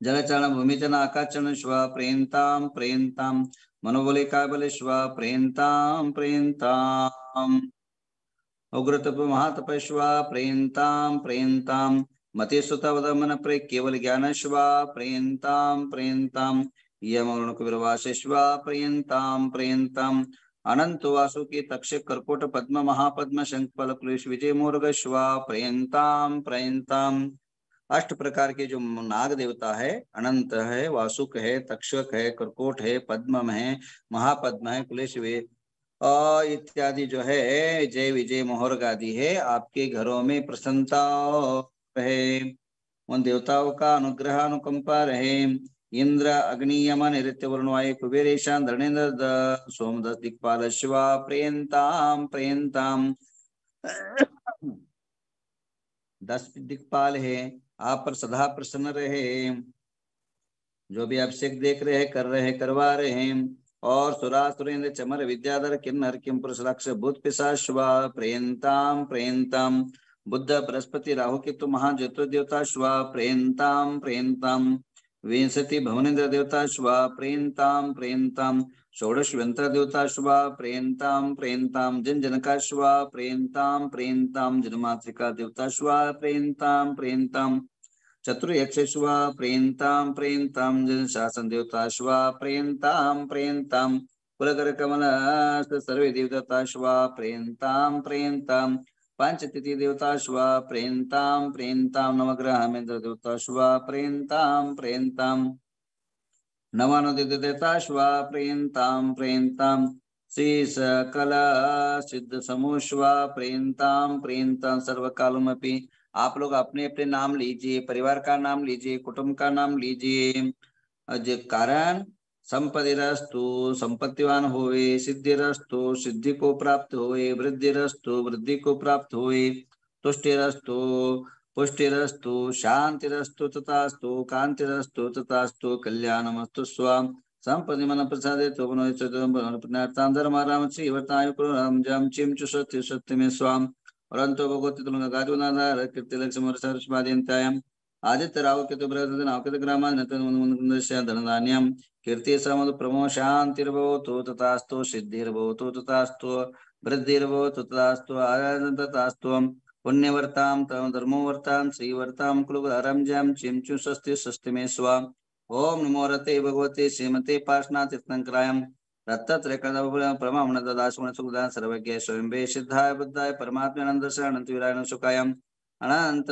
जलचरण भूमिचरण आकाशचरण श्वा प्रेन्ताम प्रेन्ताम मनोबले काबले श्वा प्रेन्ताम प्रेन्ताम उग्रतप महातपस्वा प्रेन्ताम प्रेन्ताम मते सुतवदमन प्रे केवल ज्ञान श्वा प्रेन्ताम प्रेन्ताम यमरुण कुबीरवासेश्वा प्रेन्ताम प्रेन्ताम अनंत वासुकी तक्षक कर्कोट पद्म महापद्म शंखपल कुलेश विजय मोर्गश्वा प्रेन्ताम प्रेन्ताम। अष्ट प्रकार के जो नाग देवता है, अनंत है, वासुक है, तक्षक है, कर्कोट है, पद्म है, महापद्म है, कुलेश और इत्यादि जो है जय विजय मोहर्ग आदि है, आपके घरों में प्रसन्नता रहे, उन देवताओं का अनुग्रह अनुकंपा रहे। इंद्र अग्नि यमन नैऋत्य वरुण वायु कुबेर ईशान धरणेन्द्र सोमदस दिक्पाल शिवा प्रेन्ताम प्रेन्ताम। 10 दिक्पाल है, आप पर सदा प्रसन्न रहे। जो भी अभिषेक देख रहे हैं, कर रहे हैं, करवा रहे हैं। और सुरा सुरेंद्र चमर विद्याधर किन्नर किम पुरुष लक्ष्य भूत पिशाश्वा प्रेन्ताम प्रेन्ताम। बुद्ध बृहस्पति राहु केतु महाज्योति देवता श्वा प्रेन्ताम प्रेन्ताम। विंशति भवनेन्द्र देवता श्वा प्रेन्ताम प्रेन्ताम। षोडश यंत्र देवता श्वा प्रेन्ताम प्रेन्ताम। जिन जनका श्वा प्रेन्ताम प्रेन्ताम। जनमातृका देवता श्वा प्रेन्ताम प्रेन्ताम। चतुर्यक्षेश्वा प्रेन्ताम प्रेन्ताम। जन शासन देवता श्वा प्रेन्ताम प्रेन्ताम। कुलकर कमल सर्वे देवता श्वा प्रेन्ताम प्रेन्ताम। पंचतिथि देवता श्वा प्रेन्ताम प्रेन्ताम। नवग्रह मेन्द्र देवता श्वा प्रेन्ताम प्रेन्ताम। नवानुदित देवता श्वा प्रेन्ताम प्रेन्ताम। श्री सकल सिद्ध समूह श्वा प्रेन्ताम प्रेन्ताम। सर्वकालमपि आप लोग अपने अपने नाम लीजिए, परिवार का नाम लीजिए, कुटुंब का नाम लीजिए। कारण संपत्तिरस्तु संपत्तिवान होए, सिद्धिरस्तु सिद्धि को प्राप्त होए, वृद्धिरस्तु वृद्धि को प्राप्त होए, तुष्टिरस्तु पुष्टिरस्तु, शांतिरस्तु तथास्तु, कांतिरस्तु तथास्तु, कल्याणमस्तु स्वाम। संपत्ति मन प्रसादे तो पुण्यार्थां धर्माराम श्रीवर्ताय कुरुराम जम चिम चु सत्य सत्य में स्वाम। परंतु भगवती तुलंग गाजुनाधार कीर्ति लक्ष्मण सर्वस्माद्यंतायम आदित्य राव केतु बृहद नावकेत ग्रामा नतनस्य धनधान्यम कीर्ति समद प्रमो शांतिर्भवतु तथास्तु सिद्धिर्भवतु तथास्तु वृद्धिर्भवतु तथास्तु आनंद तथास्तु पुण्यवर्तां तम धर्मोवर्तां श्रीवर्तां कुलुधारं जम चिंचु स्वस्ति स्वस्ति में स्वा। ओम नमो रते भगवते श्रीमते पार्श्वनाथ तीर्थंकरायम रत्तत्रयकदासुण सुखदान सर्वज्ञ स्वयं सिद्धाय बुद्धाय परमात्मानंद शरणंत वीरायण सुखायम अनंत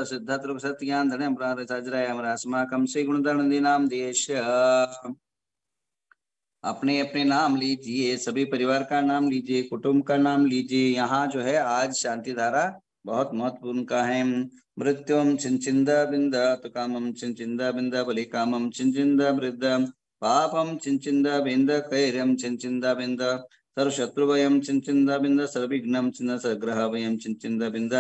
सिद्धत्रुप सत्यान धनम प्राणराजरायम अस्माकं श्री गुणधर्मदीनाम देश। अपने अपने नाम लीजिए, सभी परिवार का नाम लीजिए, कुटुंब का नाम लीजिए। यहाँ जो है आज शांति धारा बहुत महत्वपूर्ण का है। मृत्युम चिंचिंद बिंद तो कामम चिंचिंद बिंद बलि कामम चिंचिंद वृद्ध पापम चिंचिंद बिंद कैर्यम चिंचिंद बिंद सर्वशत्रुवयम चिंचिंद बिंद सर्वविघ्नम चिन्ह सर्ग्रह वयम चिंचिंद बिंद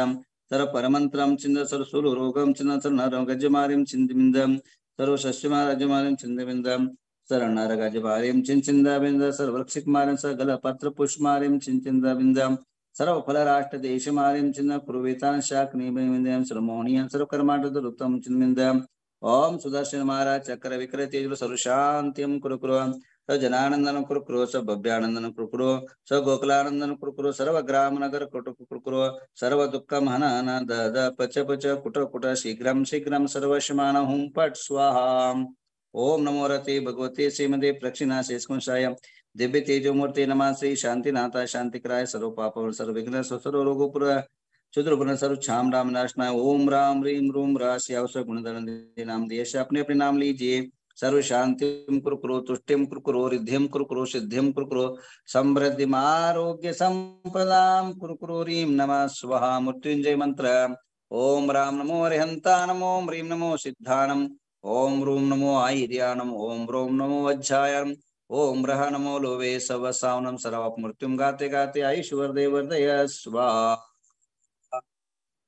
सर्व परमंत्रम चिन्ह सर्वसूल रोगम चिन्ह सर्व गजमारिम चिंत बिंदम सर्व शस्यमारजमारिम चिंत बिंदम शरणरगजभारिं चिंचिंदाबिंद सर्वक्षिकमारिं सगलपत्र पुष्पमारिं चिंचिंदाबिंदम सर्वफलराष्ट्रदेशमारिं चिन्ह कुरुवेतान शाकनिबिंदं सर्वमोहनीयं सर्वकर्माटदरुत्तम चिन्मिंदम। ओम सुदर्शन महाराज चक्र विक्रय तेज सर्वशांतिम कुरुकुरु स जनानंदन कुरुकुरु स भव्यानंदन कुरुकुरु स गोकुलानंदन कुरुकुरु सर्व ग्राम नगर कुरुकुरु सर्व दुःखम हनन दद पच पच कुट कुट शीघ्रम शीघ्रम सर्वशमान हुं पट स्वाहा। ओम नमो रते भगवते श्रीमदे प्रक्षिणा शेषकुंशाय दिव्य तेजोमूर्ति नमः श्री शांतिनाथाय शांतिकराय सर्व पाप सर्व विघ्न सर्व रोगोपुर शुद्र सर्व छाम राम नाशनाय ओम राम रीम रूम राश्यावसर गुणधरण नाम देश। अपने अपने नाम लीजिए। सर्व शांतिम कुरुकुरु तुष्टिम कुरुकुरु रिद्धिम कुरुकुरु सिद्धिम कुरुकुरु समृद्धिम आरोग्य संपदाम कुरुकुरु रीम नमः स्वाहा। मृत्युंजय मंत्र ओम राम नमो अरिहंता नमो ह्रीं नमो सिद्धानम ओम रूम नमो आयर्यानम ओम रोम नमो वज्रायम ओम रह नमो लोवे सव सावनम सर्व मृत्युम गाते गाते आयुष्वर्धय स्वाहा।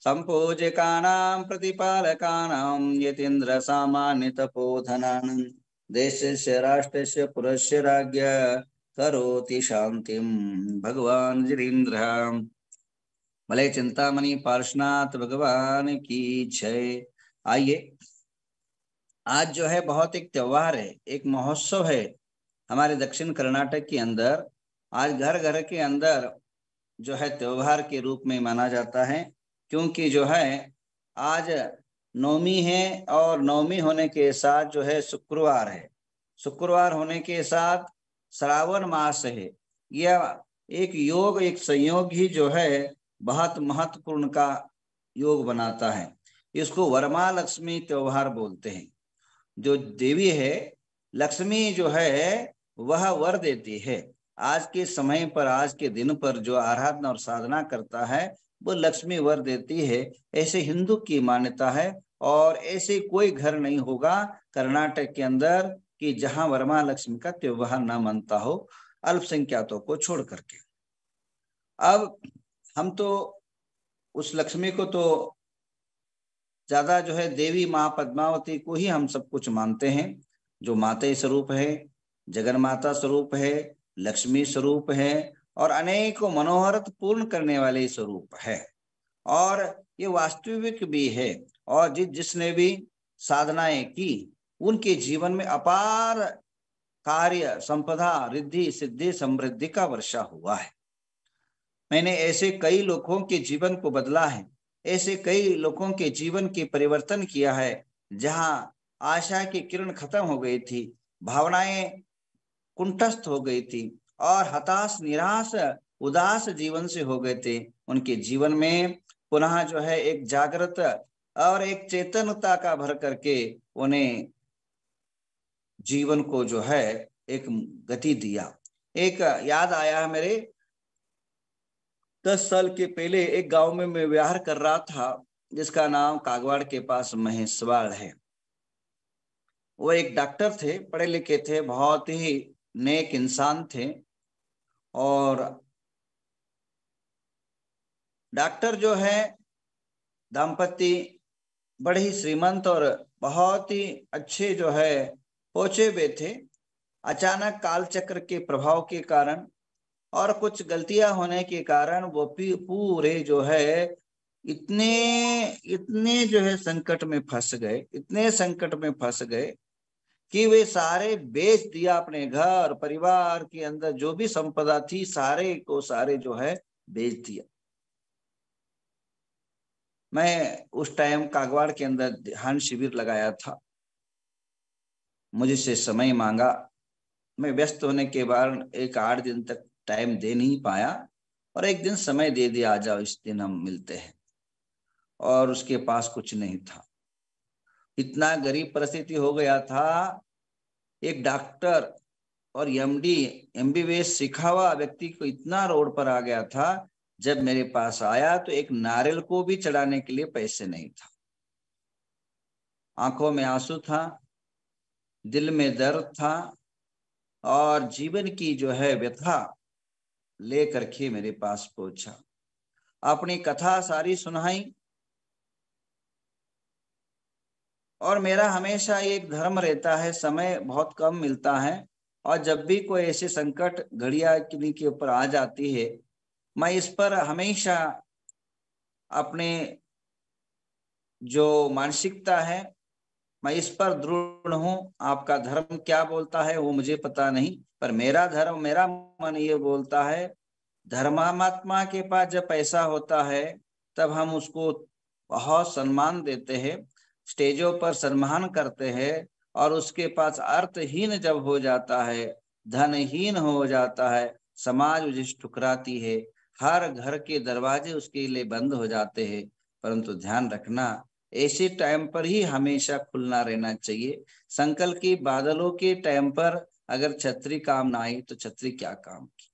संपूज्यकानां प्रतिपालकानां यतीन्द्र सामान्य तपोधनानां देशस्य राष्ट्रस्य पुरस्य राज्ञ करोति शांतिं भगवान जिरीन्द्र। भले चिंतामणि पार्श्वनाथ भगवान की जय। आइए आज जो है बहुत एक त्योहार है, एक महोत्सव है हमारे दक्षिण कर्नाटक के अंदर। आज घर घर के अंदर जो है त्योहार के रूप में माना जाता है, क्योंकि जो है आज नवमी है और नवमी होने के साथ जो है शुक्रवार है, शुक्रवार होने के साथ श्रावण मास है। यह एक योग, एक संयोग ही जो है बहुत महत्वपूर्ण का योग बनाता है। इसको वरमालक्ष्मी त्योहार बोलते हैं। जो देवी है लक्ष्मी जो है वह वर देती है। आज के समय पर, आज के दिन पर जो आराधना और साधना करता है वो लक्ष्मी वर देती है, ऐसे हिंदू की मान्यता है। और ऐसे कोई घर नहीं होगा कर्नाटक के अंदर कि जहां वरमा लक्ष्मी का त्योहार ना मनता हो, अल्पसंख्याकों को छोड़ करके। अब हम तो उस लक्ष्मी को तो ज्यादा जो है देवी माँ पद्मावती को ही हम सब कुछ मानते हैं, जो माता स्वरूप है, जगन माता स्वरूप है, लक्ष्मी स्वरूप है और अनेकों मनोहरत पूर्ण करने वाले स्वरूप है। और ये वास्तविक भी है। और जिसने भी साधनाएं की उनके जीवन में अपार कार्य, संपदा, रिद्धि, सिद्धि, समृद्धि का वर्षा हुआ है। मैंने ऐसे कई लोगों के जीवन को बदला है, ऐसे कई लोगों के जीवन के परिवर्तन किया है। जहां आशा की किरण खत्म हो गई थी, भावनाएं कुंठस्थ हो गई थी और हताश, निराश, उदास जीवन से हो गए थे, उनके जीवन में पुनः जो है एक जागृत और एक चेतनता का भर करके उन्हें जीवन को जो है एक गति दिया। एक याद आया मेरे, 10 साल के पहले एक गांव में मैं विहार कर रहा था, जिसका नाम कागवाड़ के पास महेशवाड़ है। वो एक डॉक्टर थे, पढ़े लिखे थे, बहुत ही नेक इंसान थे। और डॉक्टर जो है दाम्पत्य बड़े ही श्रीमंत और बहुत ही अच्छे जो है पहुंचे हुए थे। अचानक कालचक्र के प्रभाव के कारण और कुछ गलतियां होने के कारण वो पूरे जो है इतने इतने जो है संकट में फंस गए, इतने संकट में फंस गए कि वे सारे बेच दिया, अपने घर परिवार के अंदर जो भी संपदा थी सारे को सारे जो है बेच दिया। मैं उस टाइम कागवाड़ के अंदर ध्यान शिविर लगाया था, मुझसे समय मांगा। मैं व्यस्त होने के बाद एक 8 दिन तक टाइम दे नहीं पाया और एक दिन समय दे दिया, आ जाओ इस दिन हम मिलते हैं। और उसके पास कुछ नहीं था, इतना गरीब परिस्थिति हो गया था। एक डॉक्टर और एमडी एमबीबीएस सीखा हुआ व्यक्ति को इतना रोड पर आ गया था, जब मेरे पास आया तो एक नारियल को भी चढ़ाने के लिए पैसे नहीं था। आंखों में आंसू था, दिल में दर्द था और जीवन की जो है व्यथा लेकर के मेरे पास पहुंचा, अपनी कथा सारी सुनाई। और मेरा हमेशा एक धर्म रहता है, समय बहुत कम मिलता है और जब भी कोई ऐसे संकट घड़िया किन्हीं के ऊपर आ जाती है, मैं इस पर हमेशा अपने जो मानसिकता है मैं इस पर दृढ़ हूं। आपका धर्म क्या बोलता है वो मुझे पता नहीं, पर मेरा धर्म, मेरा मन ये बोलता है, धर्मात्मा के पास जब पैसा होता है तब हम उसको बहुत सम्मान देते हैं, स्टेजों पर सम्मान करते हैं। और उसके पास अर्थहीन जब हो जाता है, धनहीन हो जाता है, समाज उसे ठुकराती है, हर घर के दरवाजे उसके लिए बंद हो जाते हैं। परंतु ध्यान रखना, ऐसे टाइम पर ही हमेशा खुलना रहना चाहिए। संकल्प की बादलों के टाइम पर अगर छतरी काम ना आई तो छतरी क्या काम की।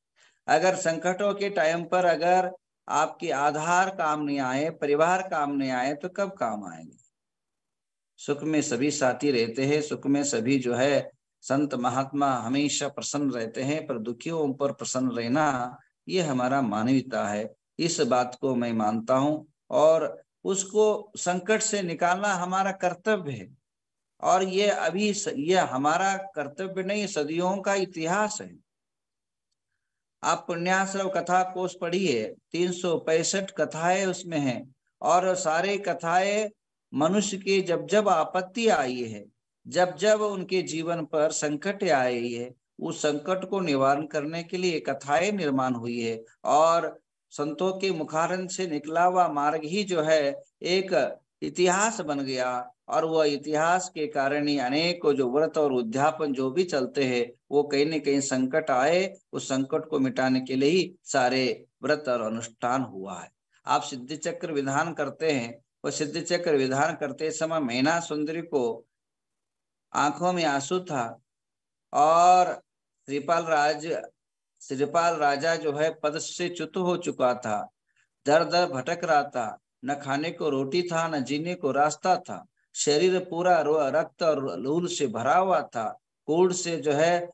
अगर संकटों के टाइम पर अगर आपके आधार काम नहीं आए, परिवार काम नहीं आए, तो कब काम आएंगे। सुख में सभी साथी रहते हैं, सुख में सभी जो है संत महात्मा हमेशा प्रसन्न रहते हैं, पर दुखियों पर प्रसन्न रहना ये हमारा मानवीयता है। इस बात को मैं मानता हूं और उसको संकट से निकालना हमारा कर्तव्य है। और ये अभी ये हमारा कर्तव्य नहीं, सदियों का इतिहास है। आप पुण्याश्रव कथा कोश पढ़िए, 365 कथाएं उसमें हैं और सारे कथाएं मनुष्य की जब जब आपत्ति आई है, जब जब उनके जीवन पर संकट आई है, उस संकट को निवारण करने के लिए कथाएं निर्माण हुई है, और संतों के मुखारंत से निकला हुआ मार्ग ही जो है एक इतिहास बन गया। और वह इतिहास के कारण ही अनेक जो व्रत और उद्यापन जो भी चलते हैं, वो कहीं न कहीं संकट आए, उस संकट को मिटाने के लिए ही सारे व्रत और अनुष्ठान हुआ है। आप सिद्धि चक्र विधान करते हैं, वो सिद्धि चक्र विधान करते समय मैना सुंदरी को आंखों में आंसू था, और श्रीपाल राजा जो है पद से च्युत हो चुका था, दर दर भटक रहा था, न खाने को रोटी था, न जीने को रास्ता था, शरीर पूरा रक्त और लूल से भरा हुआ था, कोढ़ से जो है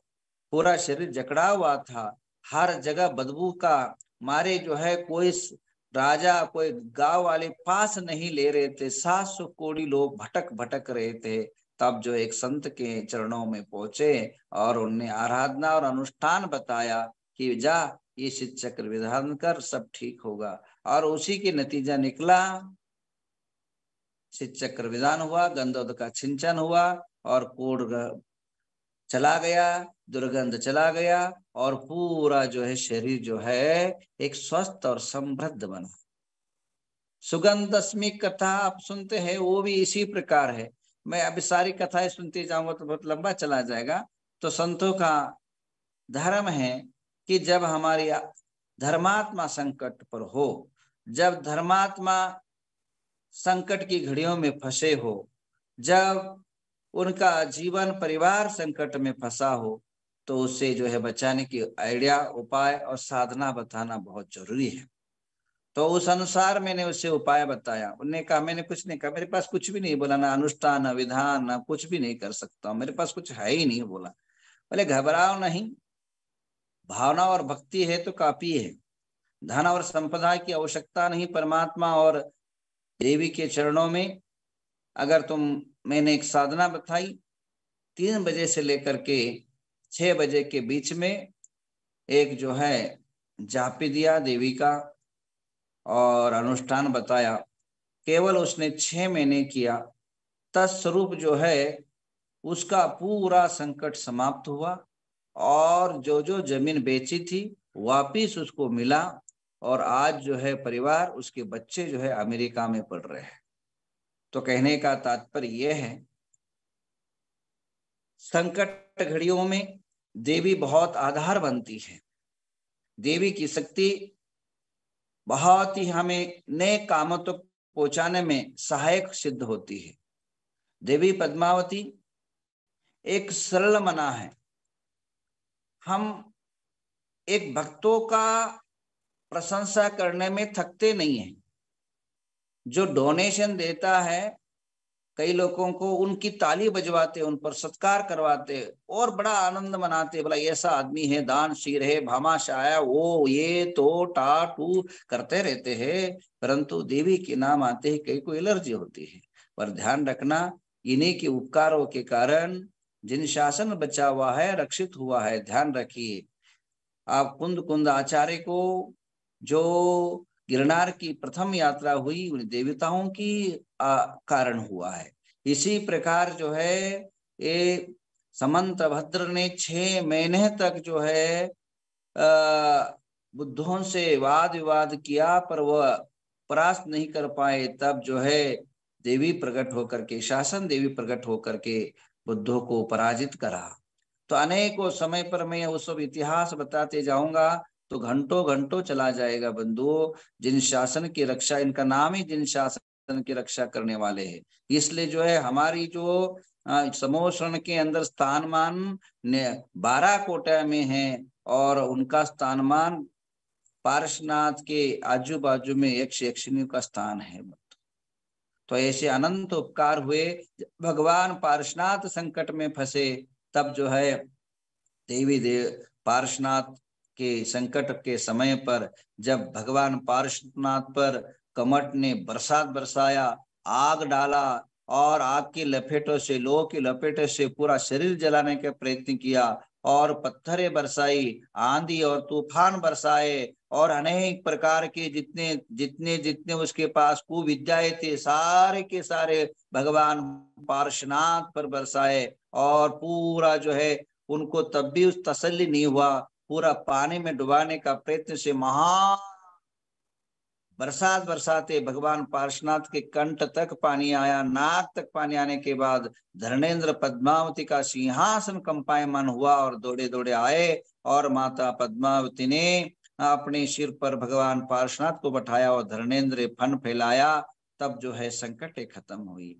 पूरा शरीर जकड़ा हुआ था, हर जगह बदबू का मारे जो है कोई राजा कोई गांव वाले पास नहीं ले रहे थे, 700 कोड़ी लोग भटक भटक रहे थे। तब जो एक संत के चरणों में पहुंचे और उनने आराधना और अनुष्ठान बताया कि जा ये शिव चक्र विधान कर, सब ठीक होगा। और उसी के नतीजा निकला, शिव चक्र विधान हुआ, गंधोदक का सिंचन हुआ, और कोढ़ चला गया, दुर्गंध चला गया, और पूरा जो है शरीर जो है एक स्वस्थ और समृद्ध बना। सुगंधस्मी कथा आप सुनते हैं, वो भी इसी प्रकार है। मैं अभी सारी कथाएं सुनते जाऊंगा तो बहुत लंबा चला जाएगा। तो संतों का धर्म है कि जब हमारी धर्मात्मा संकट पर हो, जब धर्मात्मा संकट की घड़ियों में फंसे हो, जब उनका जीवन परिवार संकट में फंसा हो, तो उससे जो है बचाने की आइडिया, उपाय और साधना बताना बहुत जरूरी है। तो उस अनुसार मैंने उससे उपाय बताया। उन्होंने कहा, मैंने कुछ नहीं कहा, मेरे पास कुछ भी नहीं बोला, ना अनुष्ठान ना विधान ना कुछ भी नहीं कर सकता हूँ, मेरे पास कुछ है ही नहीं बोला। बोले घबराओ नहीं, भावना और भक्ति है तो काफी है, धन और संपदा की आवश्यकता नहीं, परमात्मा और देवी के चरणों में अगर मैंने एक साधना बताई, 3 बजे से लेकर के 6 बजे के बीच में एक जो है जापी दिया देवी का और अनुष्ठान बताया। केवल उसने 6 महीने किया, तत्स्वरूप जो है उसका पूरा संकट समाप्त हुआ, और जो जो जमीन बेची थी वापिस उसको मिला, और आज जो है परिवार, उसके बच्चे जो है अमेरिका में पढ़ रहे हैं। तो कहने का तात्पर्य यह है, संकट घड़ियों में देवी बहुत आधार बनती है। देवी की शक्ति बहुत ही हमें नए कामों तक पहुंचाने में सहायक सिद्ध होती है। देवी पद्मावती एक सरल मना है। हम एक भक्तों का प्रशंसा करने में थकते नहीं हैं। जो डोनेशन देता है, कई लोगों को उनकी ताली बजवाते, उन पर सत्कार करवाते और बड़ा आनंद मनाते, बोला ऐसा आदमी है, दानशील है, भामाशाह, वो ये तो टाटू करते रहते हैं। परंतु देवी के नाम आते ही कई को एलर्जी होती है। पर ध्यान रखना, इन्हीं के उपकारों के कारण जिन शासन बचा हुआ है, रक्षित हुआ है। ध्यान रखिए, आप कुंद आचार्य को जो गिरनार की प्रथम यात्रा हुई, उन देवताओं की कारण हुआ है। इसी प्रकार जो है ये समंतभद्र ने 6 महीने तक जो है बुद्धों से वाद विवाद किया, पर वह परास्त नहीं कर पाए। तब जो है देवी प्रकट होकर के, शासन देवी प्रकट होकर के बुद्धों को पराजित करा। तो अनेकों समय पर मैं वो सब इतिहास बताते जाऊंगा तो घंटों घंटों चला जाएगा बंधुओं। जिन शासन की रक्षा, इनका नाम ही जिन शासन की रक्षा करने वाले हैं। इसलिए जो है हमारी जो समूह शरण के अंदर स्थानमान 12 कोटा में है, और उनका स्थानमान पार्श्वनाथ के आजू बाजू में यक्ष यक्षिणी का स्थान है। तो ऐसे अनंत उपकार हुए। भगवान पार्श्वनाथ संकट में फंसे, तब जो है देवी पार्श्वनाथ के संकट के समय पर जब भगवान पार्श्वनाथ पर कमट ने बरसात बरसाया, आग डाला, और आग की लपेटों से, लोह की लपेटों से पूरा शरीर जलाने का प्रयत्न किया, और पत्थरें बरसाई, आंधी और तूफान बरसाए, और अनेक प्रकार के जितने जितने जितने उसके पास कुविद्याएं थे सारे के सारे भगवान पार्श्वनाथ पर बरसाए। और पूरा जो है उनको तब भी उस तसल्ली नहीं हुआ, पूरा पानी में डुबाने का प्रयत्न से महा बरसात बरसाते भगवान पार्श्वनाथ के कंठ तक पानी आया, नाक तक पानी आने के बाद धर्मेंद्र पद्मावती का सिंहासन कंपायमान हुआ और दौड़े दौड़े आए, और माता पद्मावती ने अपने सिर पर भगवान पार्श्वनाथ को बैठाया और धर्मेंद्र फन फैलाया। तब जो है संकटें खत्म हुई।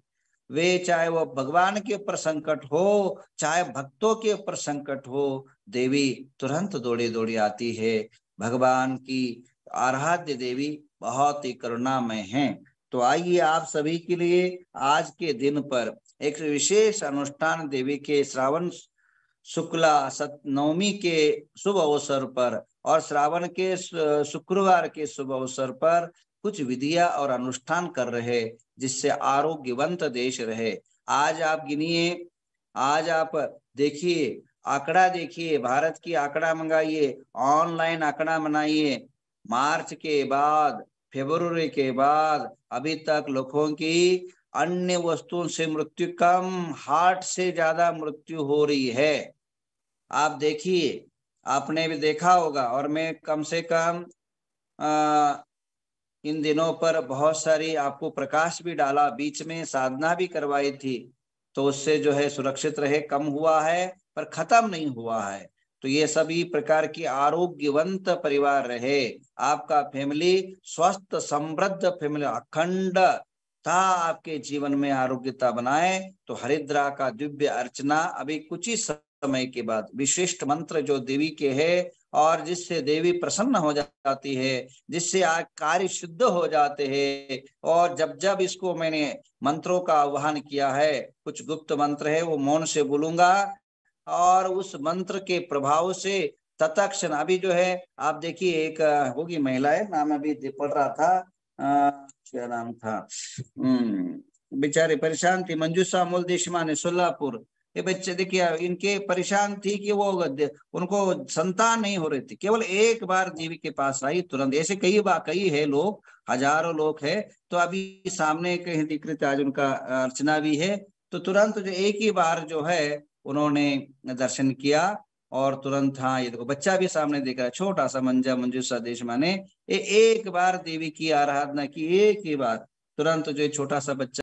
वे चाहे वो भगवान के ऊपर संकट हो, चाहे भक्तों के ऊपर संकट हो, देवी तुरंत दौड़े दौड़े आती है। भगवान की आराध्य देवी बहुत ही करुणामय हैं। तो आइए आप सभी के लिए आज के दिन पर एक विशेष अनुष्ठान देवी के श्रावण शुक्ला नवमी के शुभ अवसर पर और श्रावण के शुक्रवार के शुभ अवसर पर कुछ विधियां और अनुष्ठान कर रहे, जिससे आरोग्यवंत देश रहे। आज आप गिनिए, आज आप देखिए, आंकड़ा देखिए, भारत की आंकड़ा मंगाइए, ऑनलाइन आंकड़ा बनाइए। मार्च के बाद, फरवरी के बाद अभी तक लोगों की अन्य वस्तुओं से मृत्यु कम, हार्ट से ज्यादा मृत्यु हो रही है। आप देखिए, आपने भी देखा होगा, और मैं कम से कम इन दिनों पर बहुत सारी आपको प्रकाश भी डाला, बीच में साधना भी करवाई थी, तो उससे जो है सुरक्षित रहे, कम हुआ है पर खत्म नहीं हुआ है। तो ये सभी प्रकार की आरोग्यवंत परिवार रहे, आपका फैमिली स्वस्थ समृद्ध फैमिली अखंड था, आपके जीवन में आरोग्यता बनाए। तो हरिद्रा का दिव्य अर्चना अभी कुछ ही समय के बाद विशिष्ट मंत्र जो देवी के है, और जिससे देवी प्रसन्न हो जाती है, जिससे कार्य शुद्ध हो जाते हैं। और जब जब इसको मैंने मंत्रों का आह्वान किया है, कुछ गुप्त मंत्र है वो मौन से बोलूंगा, और उस मंत्र के प्रभाव से तत्क्षण अभी जो है आप देखिए, एक होगी महिला है, नाम अभी पढ़ रहा था, क्या नाम था, बेचारे परेशान थी, मंजूषा मूल देशमा ने सोलापुर। ये बच्चे देखिए, इनके परेशान थी कि वो उनको संतान नहीं हो रही थी, केवल एक बार देवी के पास आई तुरंत। ऐसे कई है लोग, हजारों लोग है। तो अभी सामने कहीं दिख रहे थे, आज उनका अर्चना भी है, तो तुरंत जो एक ही बार जो है उन्होंने दर्शन किया, और तुरंत, हाँ ये देखो बच्चा भी सामने दिख रहा है, छोटा सा मंजूषा देशमा ने एक बार देवी की आराधना की, एक ही बार, तुरंत जो छोटा सा बच्चा